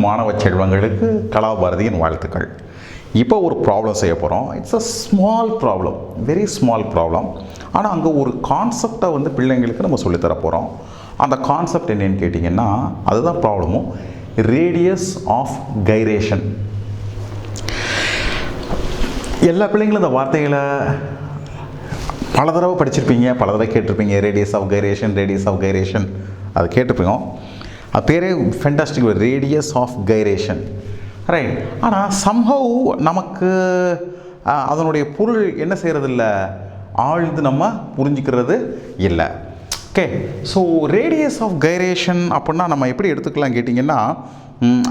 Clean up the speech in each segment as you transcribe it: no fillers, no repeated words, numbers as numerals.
மாணவ செல்வங்களுக்கு கலாபாரதியின் வாழ்த்துக்கள். இப்போ ஒரு ப்ராப்ளம் செய்ய போகிறோம். It's a small problem, very small problem. ஆனால் அங்கே ஒரு கான்செப்டை வந்து பிள்ளைங்களுக்கு நம்ம சொல்லித்தர போகிறோம். அந்த கான்செப்ட் என்னன்னு கேட்டிங்கன்னா, அதுதான் ப்ராப்ளமும். Radius of gyration. எல்லா பிள்ளைங்களும் இந்த வார்த்தைகளை பல தடவை படிச்சிருப்பீங்க, பல தடவை கேட்டிருப்பீங்க. Radius of gyration, radius of gyration, அது கேட்டிருப்பீங்க. அது பேரே fantastic, radius of gyration, right. ஆனால் சம்ஹவ் நமக்கு அதனுடைய பொருள் என்ன செய்கிறது இல்லை, ஆழ்ந்து நம்ம புரிஞ்சுக்கிறது இல்லை. Okay, so radius of gyration அப்படின்னா நம்ம எப்படி எடுத்துக்கலாம் கேட்டிங்கன்னா,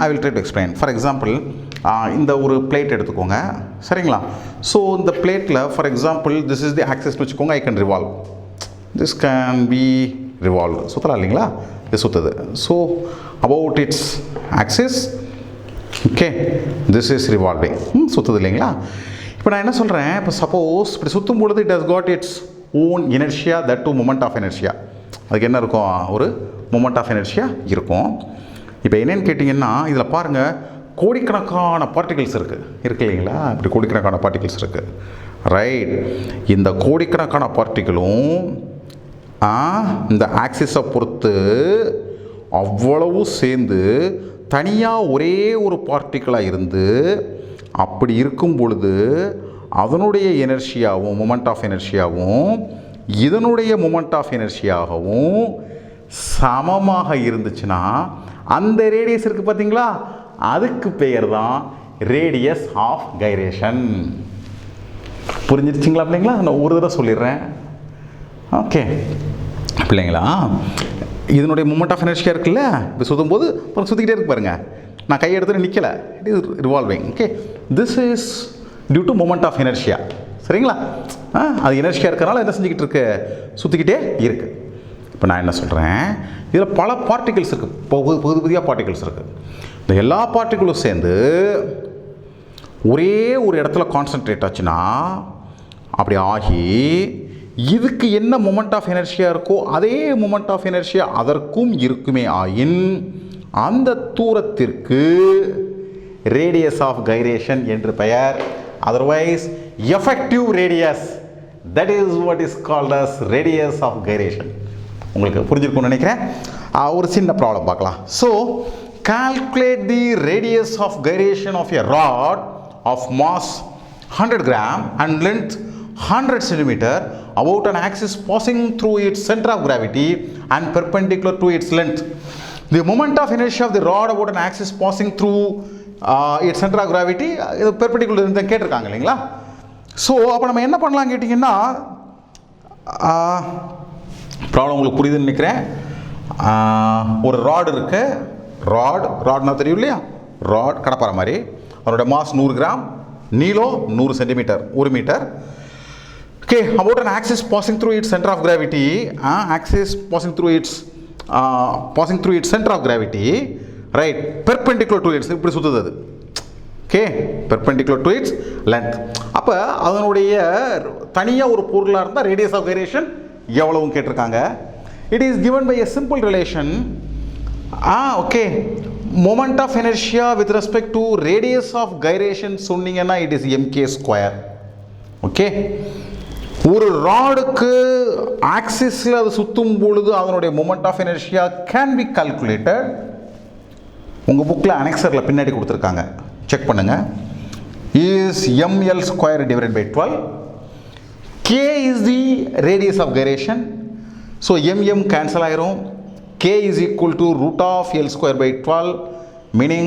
I will try to explain. For example, இந்த ஒரு பிளேட் எடுத்துக்கோங்க, சரிங்களா? ஸோ இந்த பிளேட்டில் for example this is the ஆக்சிஸ்னு வச்சுக்கோங்க. I can revolve, this can be revolve. சுற்றலாம் இல்லைங்களா, இது சுற்றுது. So about its axis, okay, this is revolving, சுற்றுது இல்லைங்களா? இப்போ நான் என்ன சொல்கிறேன், இப்போ சப்போஸ் இப்படி சுற்றும் பொழுது it has got its own inertia, that to moment of inertia. அதுக்கு என்ன இருக்கும், ஒரு மொமெண்ட் ஆஃப் இனர்ஷியா இருக்கும். இப்போ என்னென்னு கேட்டிங்கன்னா, இதில் பாருங்கள், கோடிக்கணக்கான பார்ட்டிகிள்ஸ் இருக்கு இல்லைங்களா? இப்படி கோடிக்கணக்கான பார்ட்டிகிள்ஸ் இருக்குது, ரைட். இந்த கோடிக்கணக்கான பார்ட்டிகளும் இந்த ஆக்சிஸை பொறுத்து அவ்வளவு சேர்ந்து தனியாக ஒரே ஒரு பார்ட்டிகிளாக இருந்து, அப்படி இருக்கும் பொழுது அதனுடைய எனர்ஜியாகவும் மொமெண்ட் ஆஃப் எனர்ஜியாகவும் இதனுடைய மொமெண்ட் ஆஃப் எனர்ஜியாகவும் சமமாக இருந்துச்சுன்னா அந்த ரேடியஸ் இருக்குது பார்த்தீங்களா, அதுக்கு பெயர் தான் ரேடியஸ் ஆஃப் கைரேஷன். புரிஞ்சிருச்சிங்களா பிள்ளைங்களா? நான் ஒரு தடவை சொல்லிடுறேன். ஓகே பிள்ளைங்களா, இதனுடைய மொமெண்ட் ஆஃப் எனர்ஜியாக இருக்குல்ல, இப்போ சுற்றும் போது அப்புறம் சுற்றிக்கிட்டே இருக்கு பாருங்கள். நான் கையை எடுத்துகிட்டு நிற்கலை, it is revolving. Okay, this is due to moment of inertia, சரிங்களா? அது எனர்ஜியாக இருக்கிறனால என்ன செஞ்சுக்கிட்டு இருக்கு, சுற்றிக்கிட்டே இருக்குது. இப்போ நான் என்ன சொல்கிறேன், இதில் பல பார்ட்டிகிள்ஸ் இருக்குது, புது புதிய பார்ட்டிகிள்ஸ் இருக்குது. இந்த எல்லா பார்ட்டிகிளும் சேர்ந்து ஒரே ஒரு இடத்துல கான்சன்ட்ரேட் ஆச்சுன்னா, அப்படி ஆகி இதுக்கு என்ன மொமெண்ட் ஆஃப் எனர்ஜியாக இருக்கோ அதே மொமெண்ட் ஆஃப் எனர்ஜியா அதற்கும் இருக்குமே ஆயின், அந்த தூரத்திற்கு ரேடியஸ் ஆஃப் கைரேஷன் என்று பெயர். Otherwise effective radius, that is what is called as radius of gyration. உங்களுக்கு புரிஞ்சிருக்கும்னு நினைக்கிறேன். ஒரு சின்ன ப்ராப்ளம் பார்க்கலாம். So calculate the radius of gyration of a rod of mass 100 gram and length 100 centimeter about an axis passing through its center of gravity and perpendicular to its length. The moment of inertia of the rod about an axis passing through its center of gravity perpendicular to கேட்டிருக்காங்க இல்லைங்களா? So அப்போ நம்ம என்ன பண்ணலாம் கேட்டிங்கன்னா, problem உங்களுக்கு புரியுதுன்னு நினைக்கிறேன். ஒரு ராடு இருக்கு, ராட்னா தெரியும் இல்லையா, ராட் கடப்பாற மாதிரி. அதோட மாஸ் 100 கிராம், நீளம் 100 centimetre, 1 metre. Okay, about an axis passing through its centre of gravity, axis passing through its centre of gravity, right, perpendicular to its, இப்படி சுற்றுது அது. Okay, perpendicular to its length. அப்போ அதனுடைய தனியாக ஒரு பொருளாக இருந்தால் ரேடியஸ் ஆஃப் கைரேஷன் எவ்வளவும் கேட்டிருக்காங்க. It is given by a simple relation. Okay, moment of inertia with respect to radius of gyration சொன்னீங்கன்னா it is mk square. Okay, ஒரு ராடுக்கு ஆக்சிஸில் அது சுற்றும் பொழுது அதனுடைய moment of inertia can be calculated. உங்கள் புக்கில் அனெக்சரில் பின்னாடி கொடுத்துருக்காங்க, செக் பண்ணுங்கள். Is ml square divided by 12. k is the radius of gyration. So mm cancel ஆயிரும். k is equal to root of L square by 12, meaning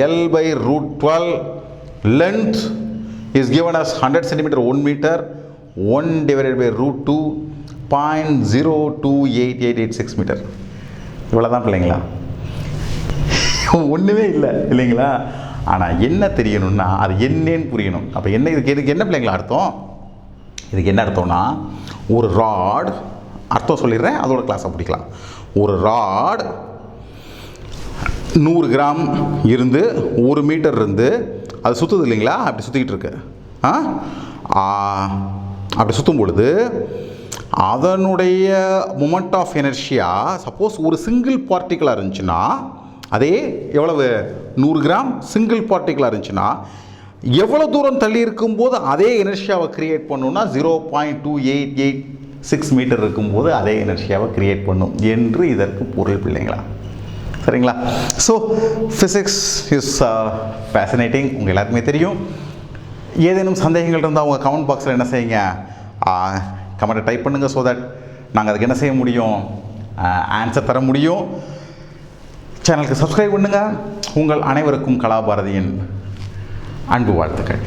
L by root 12. Length is given as 100 centimeter, 1 meter. 1 divided by root 2, 0.028886 meter. இவ்வளோதான் பிள்ளைங்களா, ஒன்றுமே இல்லை இல்லைங்களா? ஆனால் என்ன தெரியணும்னா அது என்னன்னு புரியணும். அப்போ என்ன, இதுக்கு என்ன பிள்ளைங்களா அர்த்தம்? இதுக்கு என்ன அர்த்தம்னா, ஒரு ராட், அர்த்தம் சொல்லிடுறேன், அதோட கிளாஸை பிடிக்கலாம். ஒரு ராட் 100 கிராம் இருந்து 1 மீட்டர் இருந்து அது சுற்றுது இல்லைங்களா, அப்படி சுற்றிக்கிட்டு இருக்கு. அப்படி சுற்றும் பொழுது அதனுடைய மொமெண்ட் ஆஃப் எனர்ஜியா சப்போஸ் ஒரு சிங்கிள் பார்ட்டிகலாக இருந்துச்சுன்னா அதே எவ்வளவு 100 கிராம் சிங்கிள் பார்ட்டிகலாக இருந்துச்சுன்னா எவ்வளோ தூரம் தள்ளி இருக்கும்போது அதே எனர்ஜியாவை கிரியேட் பண்ணணும்னா 0.2886 மீட்டர் இருக்கும்போது அதே எனர்ஜியாவை கிரியேட் பண்ணும் என்று இதற்கு பொருள் பிள்ளைங்களா. சரிங்களா? So physics is fascinating. உங்கள் எல்லாருக்குமே தெரியும். ஏதேனும் சந்தேகங்கள் இருந்தால் உங்கள் கமெண்ட் பாக்ஸில் என்ன செய்யுங்க, கமெண்ட்டை டைப் பண்ணுங்கள். ஸோ தட் நாங்கள் அதுக்கு என்ன செய்ய முடியும், ஆன்சர் தர முடியும். சேனலுக்கு சப்ஸ்கிரைப் பண்ணுங்கள். உங்கள் அனைவருக்கும் கலாபாரதியின் அன்பு வாழ்த்துக்கள்.